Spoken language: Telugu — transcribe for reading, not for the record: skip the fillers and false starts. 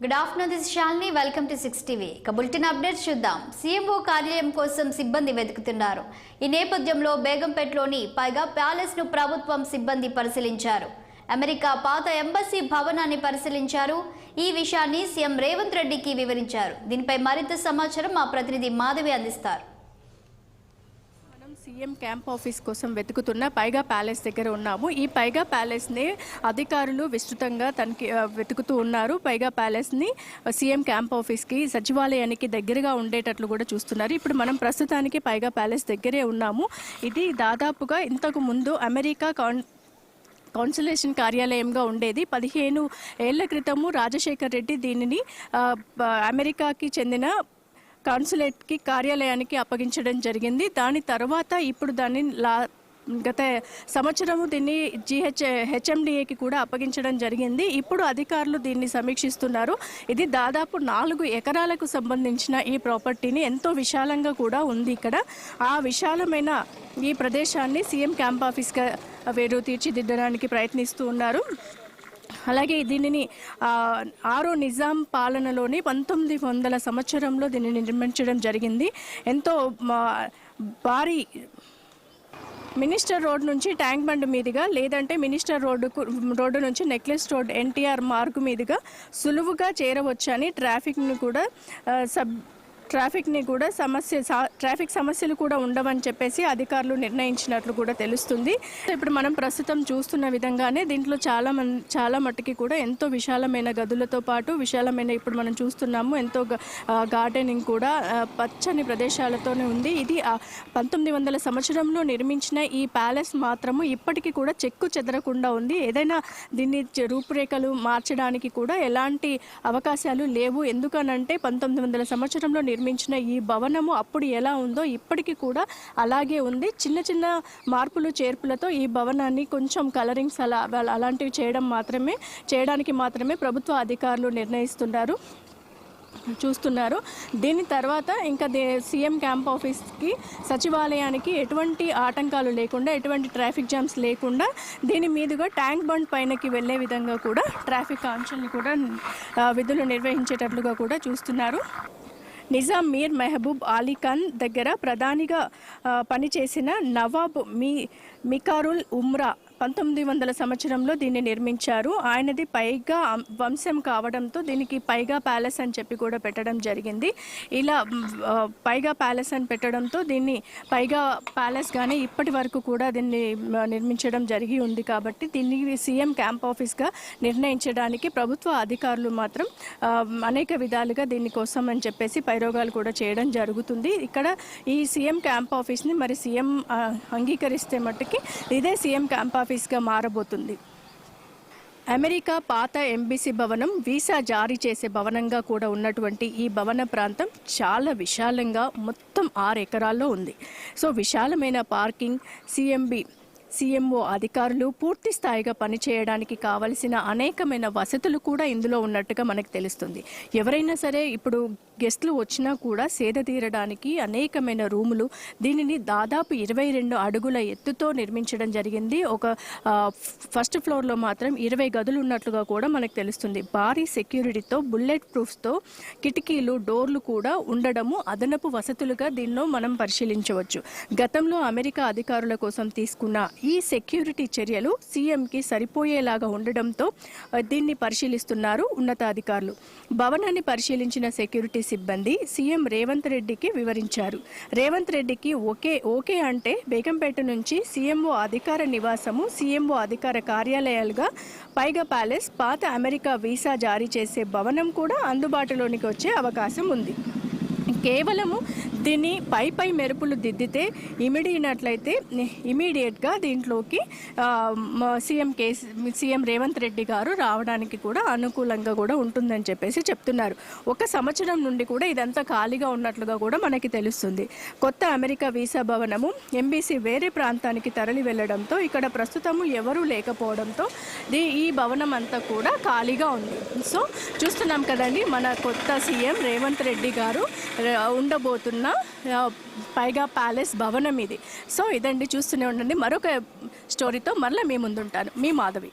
Good afternoon, this Shalini. Welcome to 6 TV. Bulletin updates చూద్దాం. సీఎంఓ కార్యాలయం కోసం సిబ్బంది వెతుకుతున్నారు. ఈ నేపథ్యంలో బేగంపేటలోని పైగా ప్యాలెస్ ను ప్రభుత్వం సిబ్బంది పరిశీలించారు. అమెరికా పాత ఎంబసీ భవనాన్ని పరిశీలించారు. ఈ విషయాన్ని సీఎం రేవంత్ రెడ్డికి వివరించారు. దీనిపై మరింత సమాచారం మా ప్రతినిధి మాధవి అందిస్తారు. సీఎం క్యాంప్ ఆఫీస్ కోసం వెతుకుతున్న పైగా ప్యాలెస్ దగ్గర ఉన్నాము. ఈ పైగా ప్యాలెస్ని అధికారులు విస్తృతంగా వెతుకుతూ ఉన్నారు. పైగా ప్యాలెస్ని సీఎం క్యాంప్ ఆఫీస్కి సచివాలయానికి దగ్గరగా ఉండేటట్లు కూడా చూస్తున్నారు. ఇప్పుడు మనం ప్రస్తుతానికి పైగా ప్యాలెస్ దగ్గరే ఉన్నాము. ఇది దాదాపుగా ఇంతకు ముందు అమెరికా కాన్సులేషన్ కార్యాలయంగా ఉండేది. 15 ఏళ్ల క్రితము రాజశేఖర్ రెడ్డి దీనిని అమెరికాకి చెందిన కాన్సులేట్కి కార్యాలయానికి అప్పగించడం జరిగింది. దాని తర్వాత ఇప్పుడు దాన్ని గత సంవత్సరము దీన్ని హెచ్ఎండిఏకి కూడా అప్పగించడం జరిగింది. ఇప్పుడు అధికారులు దీన్ని సమీక్షిస్తున్నారు. ఇది దాదాపు 4 ఎకరాలకు సంబంధించిన ఈ ప్రాపర్టీని ఎంతో విశాలంగా కూడా ఉంది. ఇక్కడ ఆ విశాలమైన ఈ ప్రదేశాన్ని సీఎం క్యాంప్ ఆఫీస్గా వీరు తీర్చిదిద్దడానికి ప్రయత్నిస్తూ ఉన్నారు. అలాగే దీనిని 6వ నిజాం పాలనలోని 1900 సంవత్సరంలో దీనిని నిర్మించడం జరిగింది. ఎంతో భారీ మినిస్టర్ రోడ్ నుంచి ట్యాంక్ బండ్ మీదుగా లేదంటే మినిస్టర్ రోడ్డు నుంచి నెక్లెస్ రోడ్ ఎన్టీఆర్ మార్గు మీదుగా సులువుగా చేరవచ్చని ట్రాఫిక్ సమస్యలు కూడా ఉండవని చెప్పేసి అధికారులు నిర్ణయించినట్లు కూడా తెలుస్తుంది. ఇప్పుడు మనం ప్రస్తుతం చూస్తున్న విధంగానే దీంట్లో చాలా మట్టుకి కూడా ఎంతో విశాలమైన గదులతో పాటు విశాలమైన ఇప్పుడు మనం చూస్తున్నాము ఎంతో గార్డెనింగ్ కూడా పచ్చని ప్రదేశాలతోనే ఉంది. ఇది 1900 సంవత్సరంలో నిర్మించిన ఈ ప్యాలెస్ మాత్రము ఇప్పటికీ కూడా చెక్కు చెదరకుండా ఉంది. ఏదైనా దీన్ని రూపురేఖలు మార్చడానికి కూడా ఎలాంటి అవకాశాలు లేవు. ఎందుకనంటే 1900 సంవత్సరంలో నిర్మించిన ఈ భవనము అప్పుడు ఎలా ఉందో ఇప్పటికీ కూడా అలాగే ఉంది. చిన్న చిన్న మార్పులు చేర్పులతో ఈ భవనాన్ని కొంచెం కలరింగ్స్ అలాంటివి చేయడానికి మాత్రమే ప్రభుత్వ అధికారులు చూస్తున్నారు. దీని తర్వాత ఇంకా సీఎం క్యాంప్ ఆఫీస్కి సచివాలయానికి ఎటువంటి ఆటంకాలు లేకుండా ఎటువంటి ట్రాఫిక్ జామ్స్ లేకుండా దీని మీదుగా ట్యాంక్ బండ్ పైనకి వెళ్లే విధంగా కూడా ట్రాఫిక్ ఆంక్షల్ని కూడా విధులు నిర్వహించేటట్లుగా కూడా చూస్తున్నారు. నిజాం మీర్ మెహబూబ్ అలీ ఖాన్ దగ్గర ప్రధానిగా పనిచేసిన నవాబ్ మికారుల్ ఉమ్రా 1900 సంవత్సరంలో దీన్ని నిర్మించారు. ఆయనది పైగా వంశం కావడంతో దీనికి పైగా ప్యాలెస్ అని చెప్పి కూడా పెట్టడం జరిగింది. ఇలా పైగా ప్యాలెస్ అని పెట్టడంతో దీన్ని పైగా ప్యాలెస్ గానే ఇప్పటి వరకు కూడా దీన్ని నిర్మించడం జరిగి ఉంది. కాబట్టి దీన్ని సీఎం క్యాంప్ ఆఫీస్గా నిర్ణయించడానికి ప్రభుత్వ అధికారులు మాత్రం అనేక విధాలుగా దీనికోసం అని చెప్పేసి ప్రయోగాలు కూడా చేయడం జరుగుతుంది. ఇక్కడ ఈ సీఎం క్యాంప్ ఆఫీస్ని మరి సీఎం అంగీకరిస్తే మట్టుకి ఇదే సీఎం క్యాంప్ ఆఫీస్గా మారబోతుంది. అమెరికా పాత ఎంబసీ భవనం వీసా జారీ చేసే భవనంగా కూడా ఉన్నటువంటి ఈ భవన ప్రాంతం చాలా విశాలంగా మొత్తం 6 ఎకరాల్లో ఉంది. సో విశాలమైన పార్కింగ్, సీఎంఓ అధికారులు పూర్తి స్థాయిగా పనిచేయడానికి కావలసిన అనేకమైన వసతులు కూడా ఇందులో ఉన్నట్టుగా మనకు తెలుస్తుంది. ఎవరైనా సరే ఇప్పుడు గెస్టులు వచ్చినా కూడా సేద తీరడానికి అనేకమైన రూములు, దీనిని దాదాపు 22 అడుగుల ఎత్తుతో నిర్మించడం జరిగింది. ఒక ఫస్ట్ ఫ్లోర్లో మాత్రం 20 గదులు ఉన్నట్లుగా కూడా మనకు తెలుస్తుంది. భారీ సెక్యూరిటీతో బుల్లెట్ ప్రూఫ్తో కిటికీలు, డోర్లు కూడా ఉండడము అదనపు వసతులుగా దీనిలో మనం పరిశీలించవచ్చు. గతంలో అమెరికా అధికారుల కోసం తీసుకున్న ఈ సెక్యూరిటీ చర్యలు సీఎంకి సరిపోయేలాగా ఉండడంతో దీన్ని పరిశీలిస్తున్నారు ఉన్నతాధికారులు. భవనాన్ని పరిశీలించిన సెక్యూరిటీ సిబ్బంది సీఎం రేవంత్ రెడ్డికి వివరించారు. రేవంత్ రెడ్డికి ఓకే అంటే బేగంపేట నుంచి సీఎంఓ అధికార నివాసము, సీఎంఓ అధికార కార్యాలయాలుగా పైగా ప్యాలెస్, పాత అమెరికా వీసా జారీ చేసే భవనం కూడా అందుబాటులోనికి వచ్చే అవకాశం ఉంది. కేవలము దీన్ని పై మెరుపులు దిద్దితే ఇమీడియట్గా దీంట్లోకి సీఎం రేవంత్ రెడ్డి గారు రావడానికి కూడా అనుకూలంగా కూడా ఉంటుందని చెప్పేసి చెప్తున్నారు. 1 సంవత్సరం నుండి కూడా ఇదంతా ఖాళీగా ఉన్నట్లుగా కూడా మనకి తెలుస్తుంది. కొత్త అమెరికా వీసా భవనము ఎంబసీ వేరే ప్రాంతానికి తరలి వెళ్లడంతో ఇక్కడ ప్రస్తుతము ఎవరూ లేకపోవడంతో ఈ భవనం అంతా కూడా ఖాళీగా ఉంది. సో చూస్తున్నాం కదండి, మన కొత్త సీఎం రేవంత్ రెడ్డి గారు ఉండబోతున్న పైగా ప్యాలెస్ భవనం ఇది. సో ఇదండి, చూస్తూనే ఉండండి. మరొక స్టోరీతో మరలా మీ ముందుంటాను. మీ మాధవి.